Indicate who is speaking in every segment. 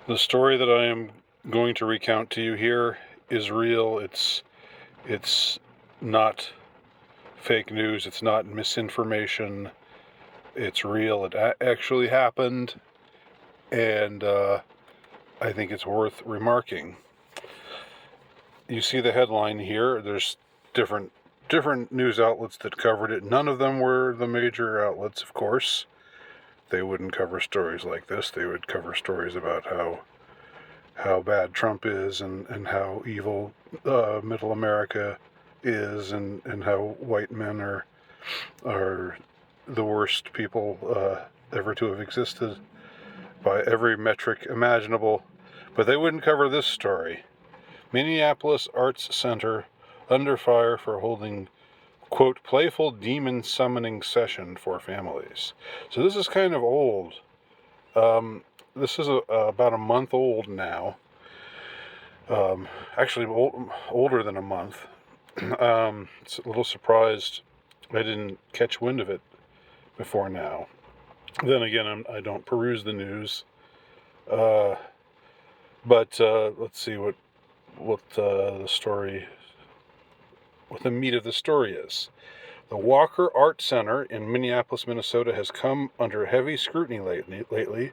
Speaker 1: The story that I am going to recount to you here is real. It's not fake news. It's not misinformation. It's real. It actually happened, and I think it's worth remarking. You see the headline here. There's different news outlets that covered it. None of them were the major outlets, of course. They wouldn't cover stories like this. They would cover stories about how bad Trump is and how evil middle America is and how white men are the worst people ever to have existed by every metric imaginable. But they wouldn't cover this story. Minneapolis Arts Center under fire for holding, quote, playful demon summoning session for families. So this is kind of old. This is about a month old now. Actually, older than a month. It's a little surprised I didn't catch wind of it before now. Then again, I don't peruse the news. But let's see what the meat of the story is. The Walker Art Center in Minneapolis, Minnesota has come under heavy scrutiny lately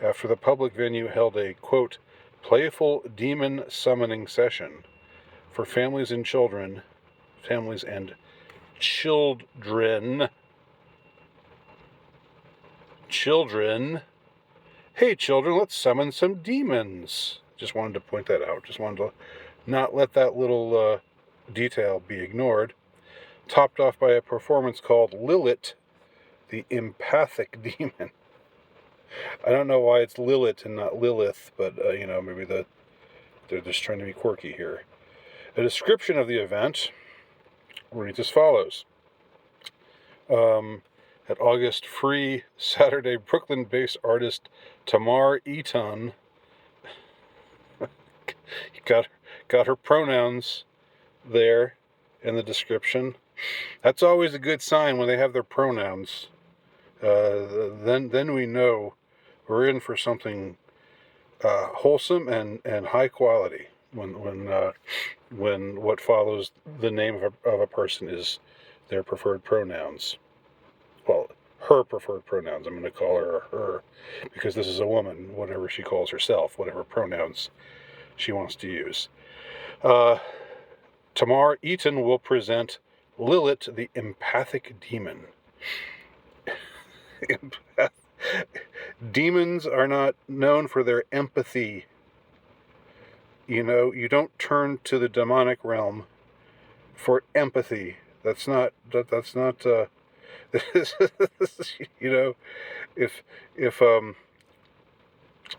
Speaker 1: after the public venue held a, quote, playful demon summoning session for families and children. Hey, children, let's summon some demons. Just wanted to point that out. Just wanted to not let that little detail be ignored. Topped off by a performance called Lilith, the Empathic Demon. I don't know why it's Lilith and not Lilith, but, maybe they're just trying to be quirky here. A description of the event reads as follows. At August Free Saturday, Brooklyn-based artist Tamar Eaton got her pronouns there in the description. That's always a good sign when they have their pronouns. Then we know we're in for something wholesome and high quality. When what follows the name of a person is their preferred pronouns. Well, her preferred pronouns. I'm going to call her because this is a woman, whatever she calls herself, whatever pronouns she wants to use. Tamar Eaton will present Lilith, the Empathic Demon. Demons are not known for their empathy. You don't turn to the demonic realm for empathy. That's not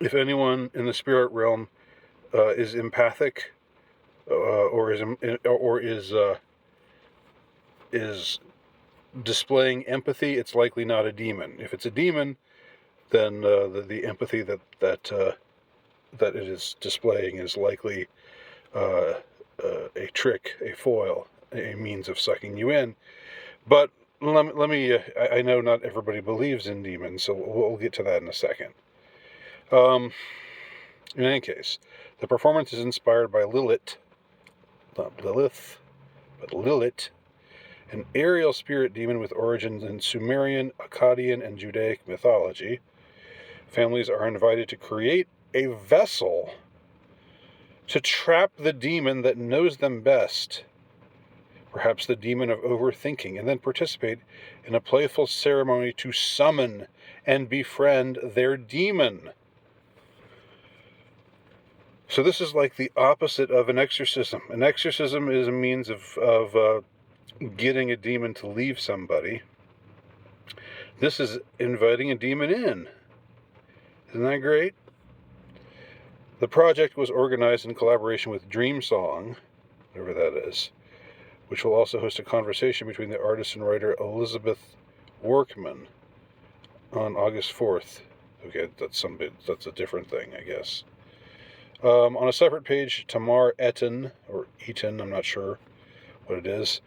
Speaker 1: if anyone in the spirit realm is empathic or is displaying empathy, it's likely not a demon. If it's a demon, then the empathy that it is displaying is likely a trick, a foil, a means of sucking you in. But let me I know not everybody believes in demons, so we'll get to that in a second. In any case, the performance is inspired by Lilith, not Lilith, but Lilith, an aerial spirit demon with origins in Sumerian, Akkadian, and Judaic mythology. Families are invited to create a vessel to trap the demon that knows them best, perhaps the demon of overthinking, and then participate in a playful ceremony to summon and befriend their demon. So this is like the opposite of an exorcism. An exorcism is a means of getting a demon to leave somebody. This is inviting a demon in. Isn't that great? The project was organized in collaboration with Dreamsong, whatever that is, which will also host a conversation between the artist and writer Elizabeth Workman on August 4th. Okay, that's a different thing, I guess. On a separate page, Tamar Eaton, I'm not sure what it is,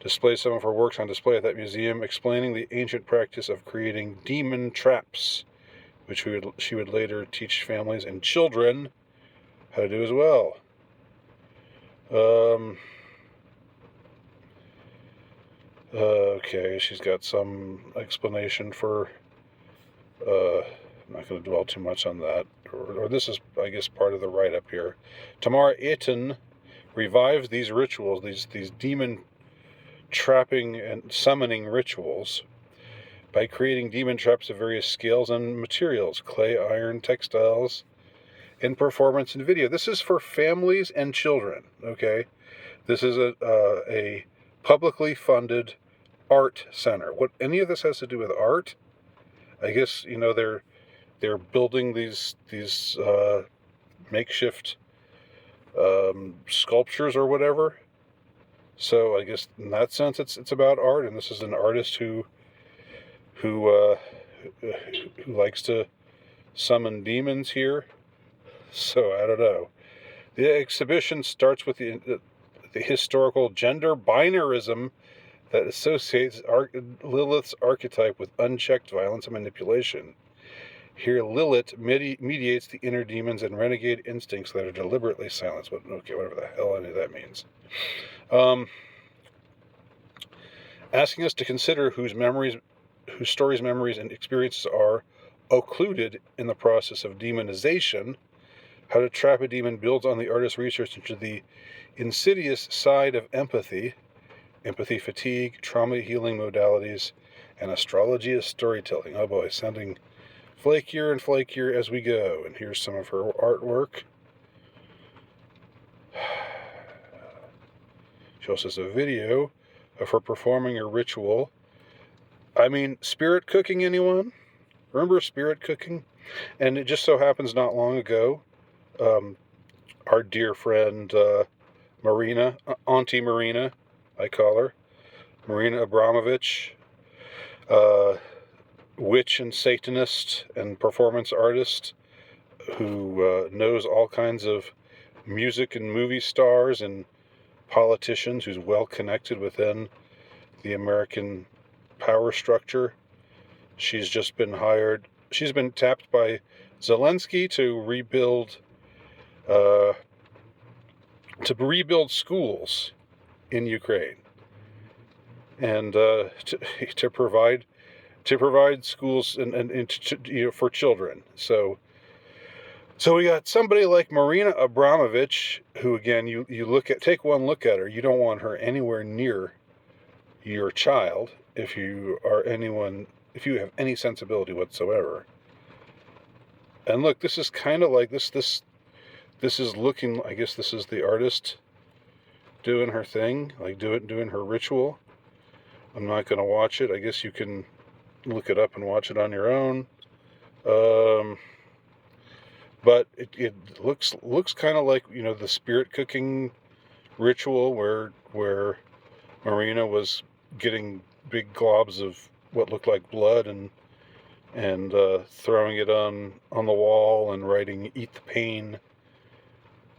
Speaker 1: displays some of her works on display at that museum, explaining the ancient practice of creating demon traps which she would later teach families and children how to do as well. Okay, she's got some explanation for, I'm not going to dwell too much on that, or this is, I guess, part of the write-up here. Tamara Eaton revives these rituals, these demon trapping and summoning rituals, by creating demon traps of various scales and materials, clay, iron, textiles, in performance and video. This is for families and children, okay? This is a publicly funded art center. What any of this has to do with art, I guess, they're building these makeshift sculptures or whatever. So I guess in that sense it's about art, and this is an artist who likes to summon demons here. So I don't know. The exhibition starts with the historical gender binarism that associates Lilith's archetype with unchecked violence and manipulation. Here, Lilith mediates the inner demons and renegade instincts that are deliberately silenced. Whatever the hell any of that means. Asking us to consider whose stories, memories, and experiences are occluded in the process of demonization. How to Trap a Demon builds on the artist's research into the insidious side of empathy fatigue, trauma healing modalities, and astrology as storytelling. Oh boy, sounding flakier and flakier as we go. And here's some of her artwork. She also has a video of her performing a ritual. I mean, spirit cooking, anyone? Remember spirit cooking? And it just so happens not long ago, our dear friend Marina, Auntie Marina, I call her, Marina Abramovich, witch and Satanist and performance artist who knows all kinds of music and movie stars and politicians, who's well connected within the American power structure. She's just been hired. She's been tapped by Zelensky to rebuild schools in Ukraine, and to provide schools and for children. So we got somebody like Marina Abramovich, who again you take one look at her, you don't want her anywhere near your child if you have any sensibility whatsoever. And look, this is kind of like this is looking, I guess this is the artist doing her thing, like doing her ritual. I'm not going to watch it. I guess you can look it up and watch it on your own. But it looks kind of like, the spirit cooking ritual where Marina was getting big globs of what looked like blood and throwing it on the wall and writing "Eat the Pain"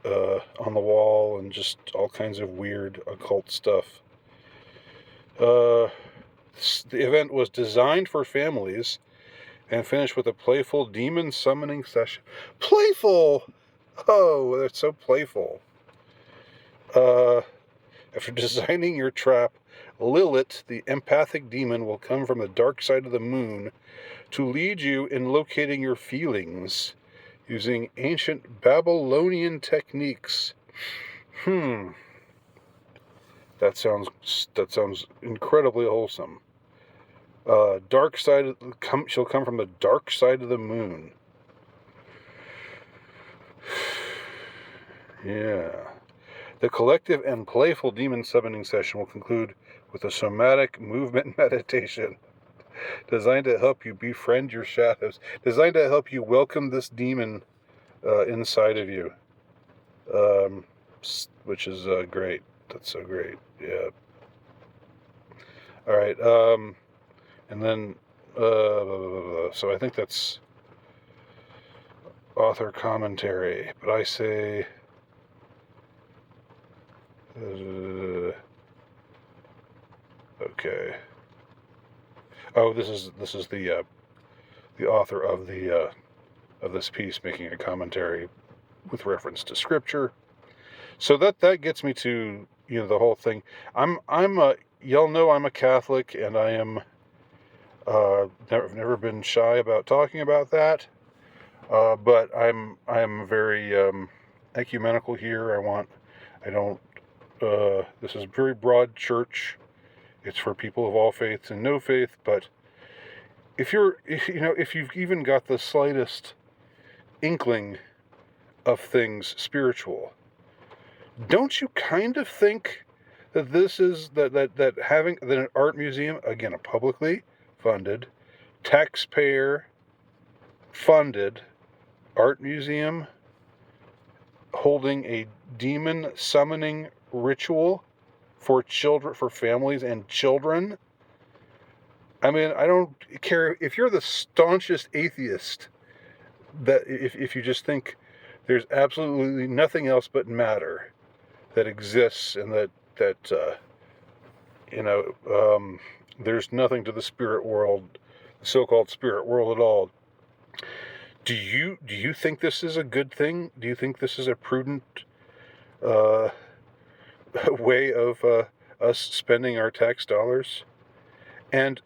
Speaker 1: on the wall, and just all kinds of weird occult stuff. The event was designed for families and finished with a playful demon summoning session. Playful! Oh, that's so playful. After designing your trap, Lilith, the empathic demon, will come from the dark side of the moon to lead you in locating your feelings using ancient Babylonian techniques. That sounds incredibly wholesome. She'll come from the dark side of the moon. Yeah. The collective and playful demon summoning session will conclude with a somatic movement meditation designed to help you befriend your shadows, designed to help you welcome this demon inside of you, which is great. That's so great. Yeah. All right. And then, so I think that's author commentary, but I say, okay. Oh, this is the author of the of this piece, making a commentary with reference to scripture. So that gets me to, the whole thing. Y'all know I'm a Catholic, and I am never been shy about talking about that. But I'm very ecumenical here. This is a very broad church. It's for people of all faiths and no faith. But if you've even got the slightest inkling of things spiritual, don't you kind of think that this is that having an art museum, again, a publicly funded, taxpayer funded art museum holding a demon summoning ritual for children, for families and children? I mean, I don't care if you're the staunchest atheist, that if you just think there's absolutely nothing else but matter that exists, and that there's nothing to the spirit world, the so-called spirit world, at all. Do you think this is a good thing? Do you think this is a prudent way of us spending our tax dollars? And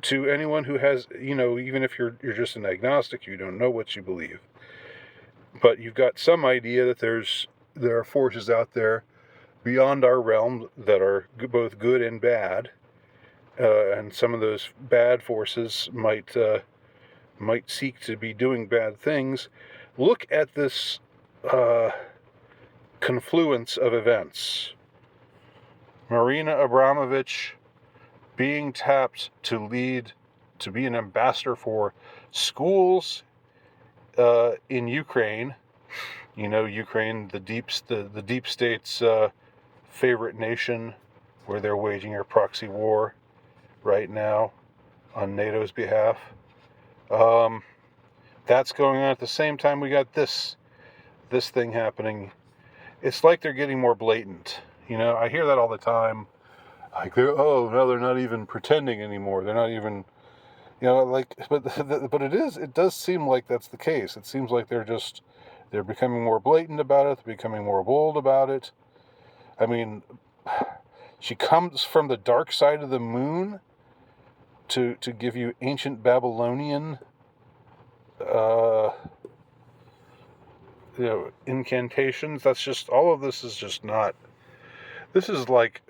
Speaker 1: to anyone who has, even if you're just an agnostic, you don't know what you believe, but you've got some idea that there are forces out there beyond our realm that are both good and bad, and some of those bad forces might seek to be doing bad things. Look at this confluence of events. Marina Abramovich being tapped to be an ambassador for schools in Ukraine. Ukraine, the deep state's favorite nation, where they're waging a proxy war right now on NATO's behalf. That's going on at the same time we got this thing happening. It's like they're getting more blatant. I hear that all the time. Like they're not even pretending anymore. They're not even, but it does seem like that's the case. It seems like they're becoming more blatant about it. They're becoming more bold about it. I mean, she comes from the dark side of the moon to give you ancient Babylonian incantations. That's just, all of this is just not, this is like,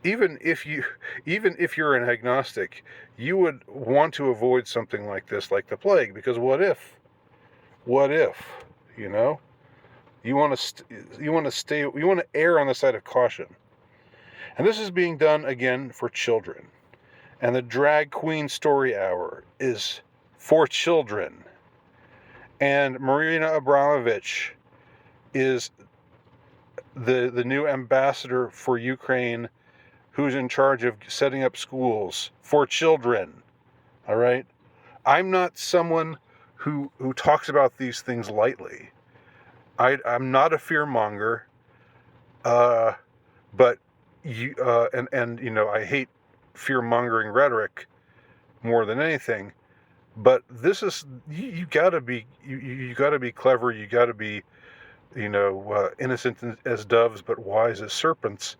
Speaker 1: even if you're an agnostic, you would want to avoid something like this, like the plague, because what if you want to err on the side of caution. And this is being done again for children. And the drag queen story hour is for children. And Marina Abramovich is the new ambassador for Ukraine, who's in charge of setting up schools for children. All right? I'm not someone who talks about these things lightly. I'm not a fearmonger, but I hate fear-mongering rhetoric more than anything. But this is, you gotta be clever. You gotta be, innocent as doves, but wise as serpents.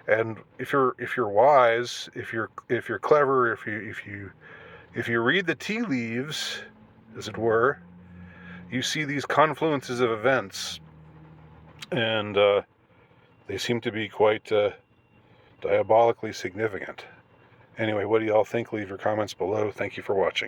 Speaker 1: And if you're wise, if you're clever, if you read the tea leaves, as it were, you see these confluences of events, and they seem to be quite diabolically significant. Anyway, what do y'all think? Leave your comments below. Thank you for watching.